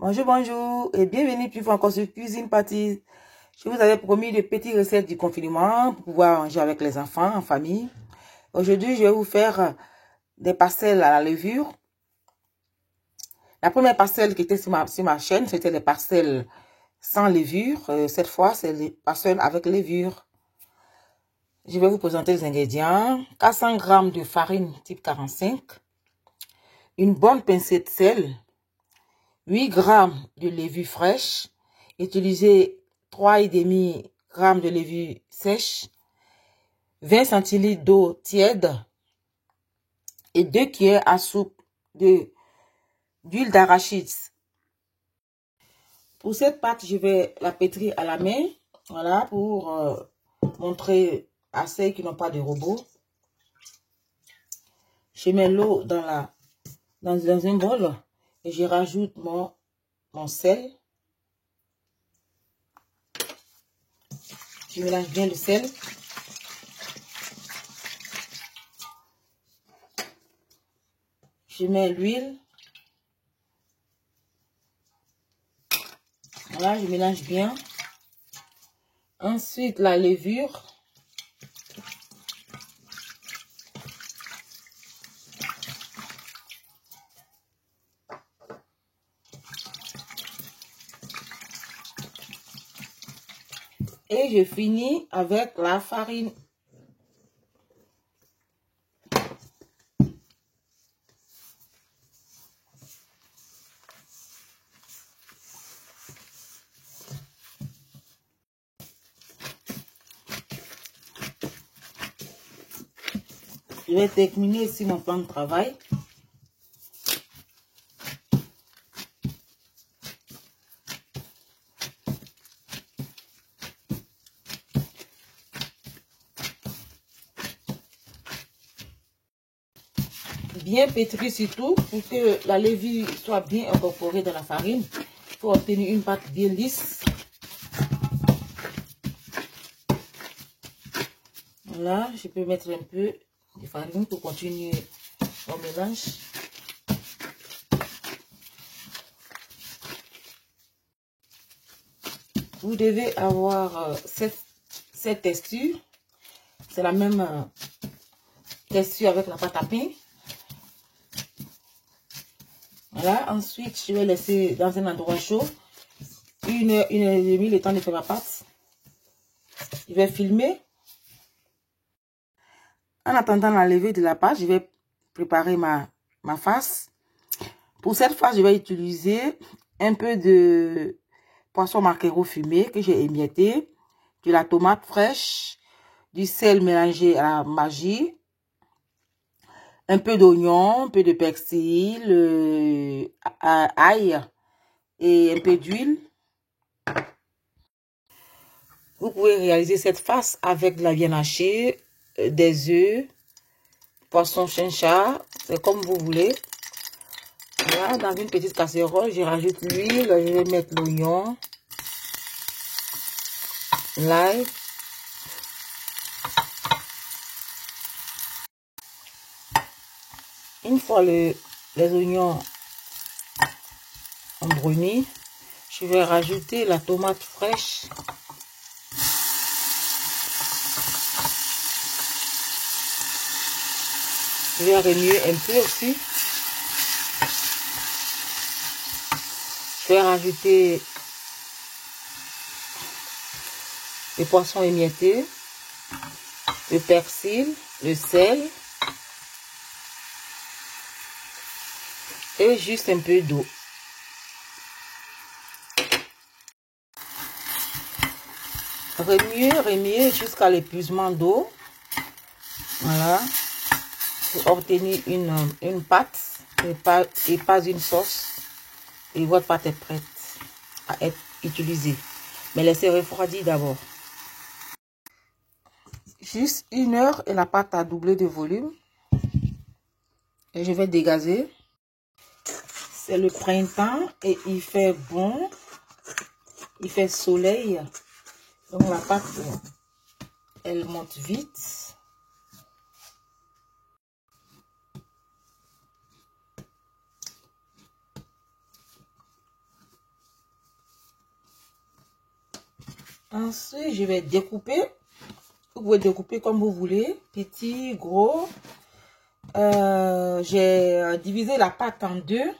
Bonjour, bonjour et bienvenue plus fois encore sur Cuisine Party. Je vous avais promis de petites recettes du confinement pour pouvoir manger avec les enfants en famille. Aujourd'hui, je vais vous faire des pastel à la levure. La première pastel qui était sur ma chaîne, c'était les pastels sans levure. Cette fois, c'est les pastels avec levure. Je vais vous présenter les ingrédients. 400 g de farine type 45. Une bonne pincée de sel. 8 g de levure fraîche. Utilisez 3,5 g de levure sèche. 20 centilitres d'eau tiède. Et 2 cuillères à soupe d'huile d'arachide. Pour cette pâte, je vais la pétrir à la main. Voilà, pour montrer à ceux qui n'ont pas de robot. Je mets l'eau dans un bol et je rajoute mon sel. Je mélange bien le sel. Je mets l'huile. Voilà, je mélange bien. Ensuite, la levure. Et je finis avec la farine. Je vais terminer ici mon plan de travail. Bien pétri surtout pour que la levure soit bien incorporée dans la farine. Il faut obtenir une pâte bien lisse. Voilà, je peux mettre un peu de farine pour continuer mon mélange. Vous devez avoir cette texture. C'est la même texture avec la pâte à pain. Voilà, ensuite je vais laisser dans un endroit chaud 1 heure, 1 heure et demie, le temps de faire ma pâte. Je vais filmer. En attendant la levée de la pâte, je vais préparer ma farce. Pour cette farce, je vais utiliser un peu de poisson maquereau fumé que j'ai émietté, de la tomate fraîche, du sel mélangé à la magie, un peu d'oignon, un peu de persil, ail et un peu d'huile. Vous pouvez réaliser cette farce avec de la viande hachée, des œufs, poisson chinchard, c'est comme vous voulez. Voilà, dans une petite casserole, je rajoute l'huile, je vais mettre l'oignon, l'ail. Une fois les oignons embrunis, je vais rajouter la tomate fraîche. Je vais remuer un peu aussi. Je vais rajouter les poissons émiettés, le persil, le sel et juste un peu d'eau. Remuer jusqu'à l'épuisement d'eau. Voilà. Pour obtenir une pâte et pas une sauce. Et votre pâte est prête à être utilisée. Mais laissez refroidir d'abord. Juste 1 heure et la pâte a doublé de volume. Et je vais dégazer. C'est le printemps et il fait bon. Il fait soleil. Donc la pâte, elle monte vite. Ensuite, je vais découper. Vous pouvez découper comme vous voulez, petit, gros. J'ai divisé la pâte en deux.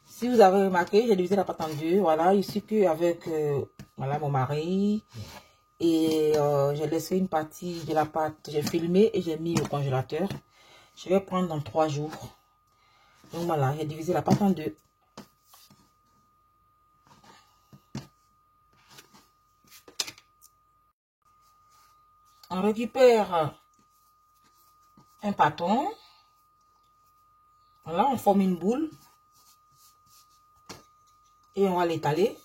Si vous avez remarqué, j'ai divisé la pâte en deux. Voilà, ici qu'avec voilà, mon mari. Et j'ai laissé une partie de la pâte, j'ai filmé et j'ai mis au congélateur. Je vais prendre dans 3 jours. Donc voilà, j'ai divisé la pâte en deux. On récupère un pâton. Voilà, on forme une boule. Et on va l'étaler.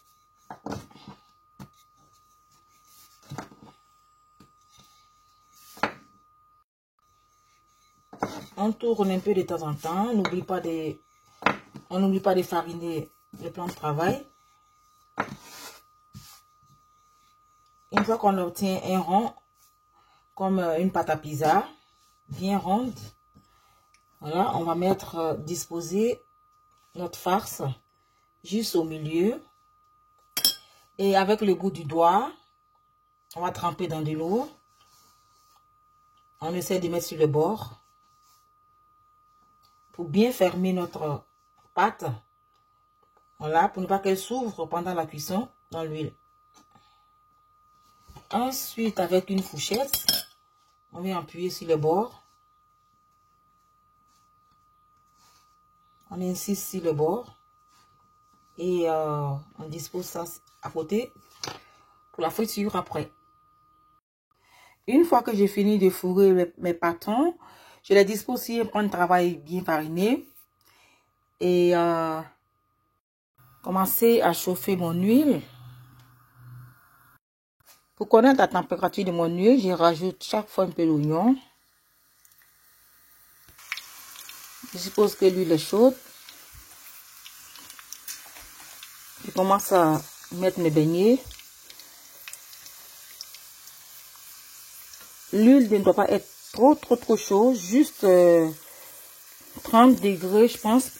On tourne un peu de temps en temps. On n'oublie pas de fariner le plan de travail. Une fois qu'on obtient un rond, comme une pâte à pizza, bien ronde, voilà, on va mettre, disposer notre farce juste au milieu. Et avec le bout du doigt, on va tremper dans de l'eau. On essaie de mettre sur le bord pour bien fermer notre pâte. Voilà, pour ne pas qu'elle s'ouvre pendant la cuisson dans l'huile. Ensuite, avec une fourchette, on vient appuyer sur le bord. On insiste sur le bord. Et on dispose ça à côté pour la friture après. Une fois que j'ai fini de fourrer mes pâtons, je les dispose sur un pan de travail bien fariné. Et commencer à chauffer mon huile. Pour connaître la température de mon huile, je rajoute chaque fois un peu d'oignon. Je suppose que l'huile est chaude. Je commence à mettre mes beignets. L'huile ne doit pas être trop chaude, juste 30 degrés, je pense.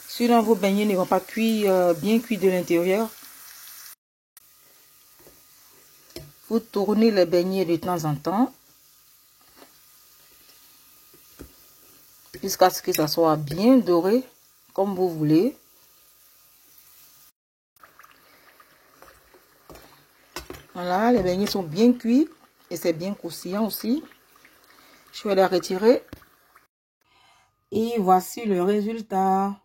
Sinon, vos beignets ne vont pas cuire, bien cuits de l'intérieur. Vous tournez les beignets de temps en temps. Jusqu'à ce que ça soit bien doré, comme vous voulez. Voilà, les beignets sont bien cuits. Et c'est bien croustillant aussi. Je vais les retirer. Et voici le résultat.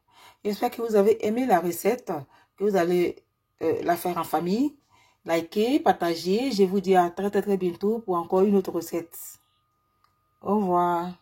J'espère que vous avez aimé la recette. Que vous allez la faire en famille. Likez, partagez. Je vous dis à très bientôt pour encore une autre recette. Au revoir.